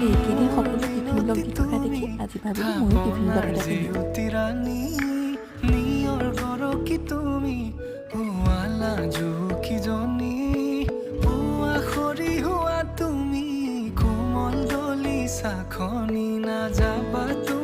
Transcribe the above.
এইকেইদিন সকলো টিফিন লগ দি থকা দেখি আজি ভাবিলোঁ ময়ো টিফিন লগ এটা পিন্ধিম। নিয়ৰ গৰকি তুমি পুৱালা জুকিজনী পুৱা সৰি হোৱা তুমি কোমল দলি চাখনি নাযাবা তুমি